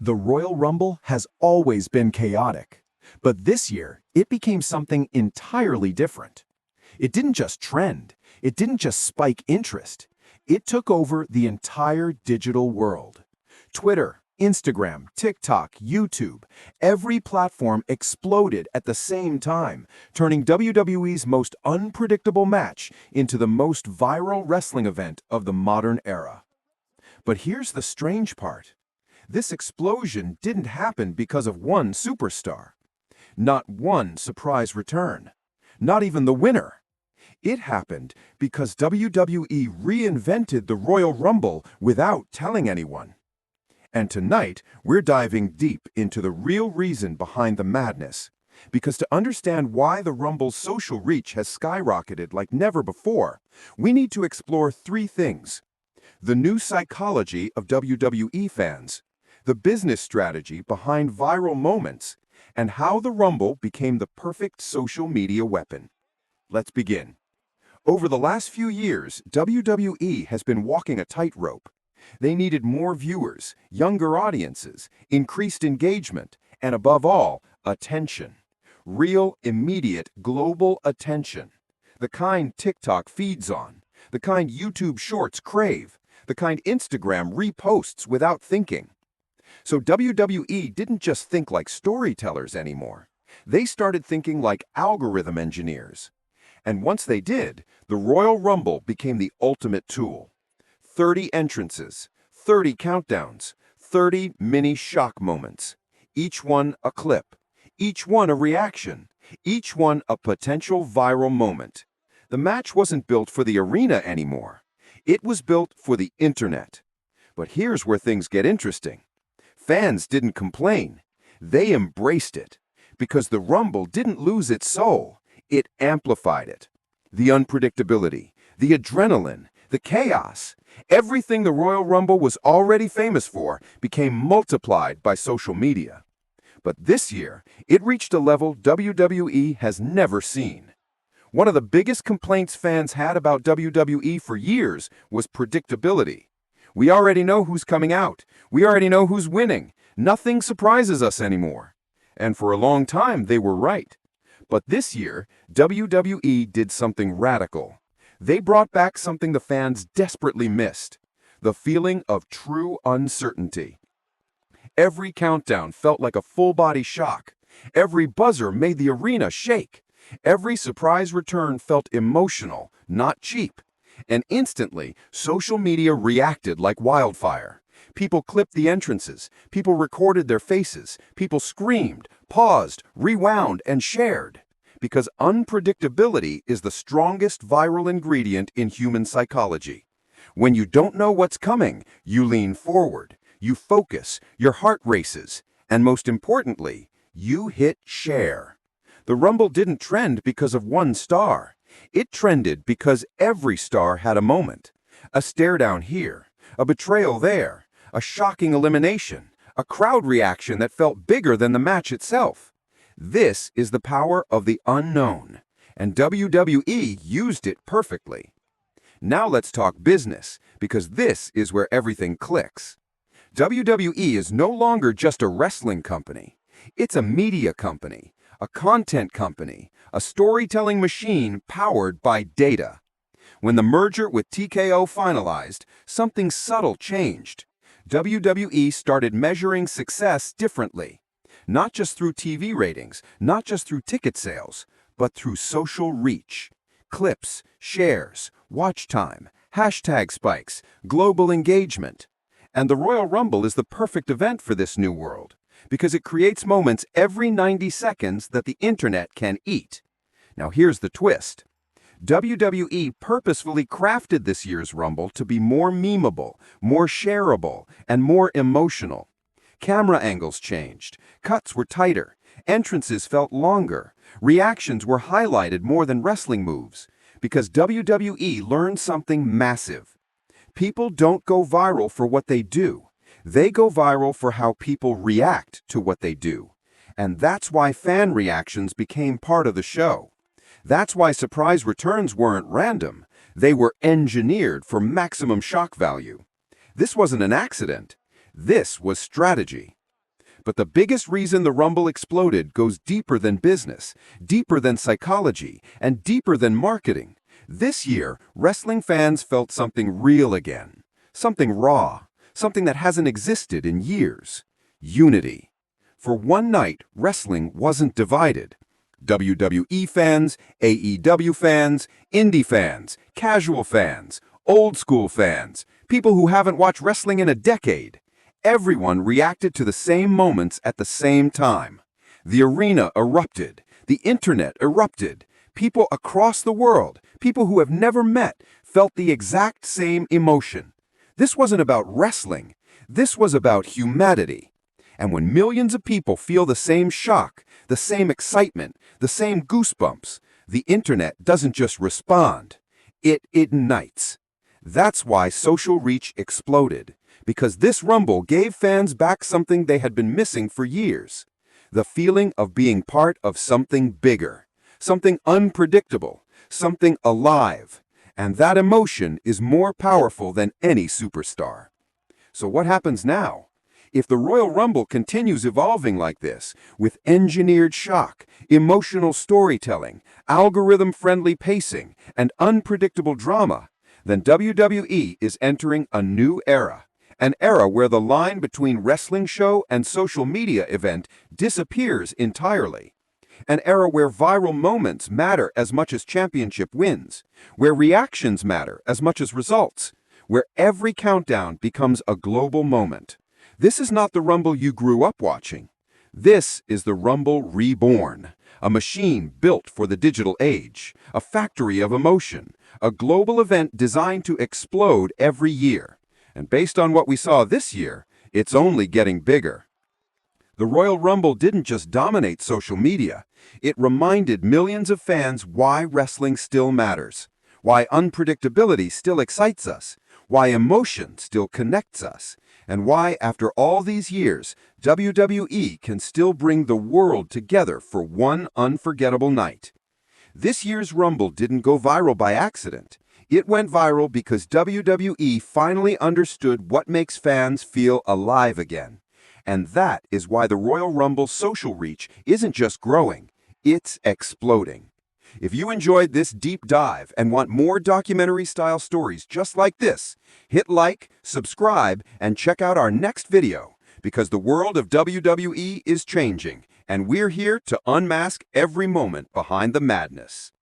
The Royal Rumble has always been chaotic, but this year it became something entirely different. It didn't just trend, it didn't just spike interest, it took over the entire digital world. Twitter, Instagram, TikTok, YouTube, every platform exploded at the same time, turning WWE's most unpredictable match into the most viral wrestling event of the modern era. But here's the strange part. This explosion didn't happen because of one superstar. Not one surprise return. Not even the winner. It happened because WWE reinvented the Royal Rumble without telling anyone. And tonight, we're diving deep into the real reason behind the madness. Because to understand why the Rumble's social reach has skyrocketed like never before, we need to explore three things: the new psychology of WWE fans, the business strategy behind viral moments, and how the Rumble became the perfect social media weapon. Let's begin. Over the last few years, WWE has been walking a tightrope. They needed more viewers, younger audiences, increased engagement, and above all, attention. Real, immediate, global attention. The kind TikTok feeds on, the kind YouTube Shorts crave, the kind Instagram reposts without thinking. So WWE didn't just think like storytellers anymore. They started thinking like algorithm engineers. And once they did, the Royal Rumble became the ultimate tool. 30 entrances, 30 countdowns, 30 mini shock moments. Each one a clip, each one a reaction, each one a potential viral moment. The match wasn't built for the arena anymore. It was built for the internet. But here's where things get interesting. Fans didn't complain. They embraced it. Because the Rumble didn't lose its soul. It amplified it. The unpredictability, the adrenaline, the chaos, everything the Royal Rumble was already famous for became multiplied by social media. But this year, it reached a level WWE has never seen. One of the biggest complaints fans had about WWE for years was predictability. We already know who's coming out. We already know who's winning. Nothing surprises us anymore. And for a long time, they were right. But this year, WWE did something radical. They brought back something the fans desperately missed: the feeling of true uncertainty. Every countdown felt like a full-body shock. Every buzzer made the arena shake. Every surprise return felt emotional, not cheap. And instantly, social media reacted like wildfire. People clipped the entrances, people recorded their faces, people screamed, paused, rewound, and shared. Because unpredictability is the strongest viral ingredient in human psychology. When you don't know what's coming, you lean forward, you focus, your heart races, and most importantly, you hit share. The Rumble didn't trend because of one star. It trended because every star had a moment. A stare down here, a betrayal there, a shocking elimination, a crowd reaction that felt bigger than the match itself. This is the power of the unknown, and WWE used it perfectly. Now let's talk business, because this is where everything clicks. WWE is no longer just a wrestling company. It's a media company, a content company, a storytelling machine powered by data. When the merger with TKO finalized, something subtle changed. WWE started measuring success differently. Not just through TV ratings, not just through ticket sales, but through social reach. Clips, shares, watch time, hashtag spikes, global engagement. And the Royal Rumble is the perfect event for this new world, because it creates moments every 90 seconds that the internet can eat. Now here's the twist. WWE purposefully crafted this year's Rumble to be more memeable, more shareable, and more emotional. Camera angles changed, cuts were tighter, entrances felt longer, reactions were highlighted more than wrestling moves, because WWE learned something massive. People don't go viral for what they do. They go viral for how people react to what they do. And that's why fan reactions became part of the show. That's why surprise returns weren't random. They were engineered for maximum shock value. This wasn't an accident. This was strategy. But the biggest reason the Rumble exploded goes deeper than business, deeper than psychology, and deeper than marketing. This year, wrestling fans felt something real again. Something raw. Something that hasn't existed in years. Unity. For one night, wrestling wasn't divided. WWE fans, AEW fans, indie fans, casual fans, old school fans, people who haven't watched wrestling in a decade. Everyone reacted to the same moments at the same time. The arena erupted. The internet erupted. People across the world, people who have never met, felt the exact same emotion. This wasn't about wrestling. This was about humanity. And when millions of people feel the same shock, the same excitement, the same goosebumps, the internet doesn't just respond. It ignites. That's why social reach exploded. Because this Rumble gave fans back something they had been missing for years. The feeling of being part of something bigger. Something unpredictable. Something alive. And that emotion is more powerful than any superstar. So what happens now? If the Royal Rumble continues evolving like this, with engineered shock, emotional storytelling, algorithm-friendly pacing, and unpredictable drama, then WWE is entering a new era. An era where the line between wrestling show and social media event disappears entirely. An era where viral moments matter as much as championship wins, where reactions matter as much as results, where every countdown becomes a global moment. This is not the Rumble you grew up watching. This is the Rumble reborn, a machine built for the digital age, a factory of emotion, a global event designed to explode every year. And based on what we saw this year, it's only getting bigger. The Royal Rumble didn't just dominate social media. It reminded millions of fans why wrestling still matters, why unpredictability still excites us, why emotion still connects us, and why, after all these years, WWE can still bring the world together for one unforgettable night. This year's Rumble didn't go viral by accident. It went viral because WWE finally understood what makes fans feel alive again. And that is why the Royal Rumble's social reach isn't just growing, it's exploding. If you enjoyed this deep dive and want more documentary-style stories just like this, hit like, subscribe, and check out our next video, because the world of WWE is changing, and we're here to unmask every moment behind the madness.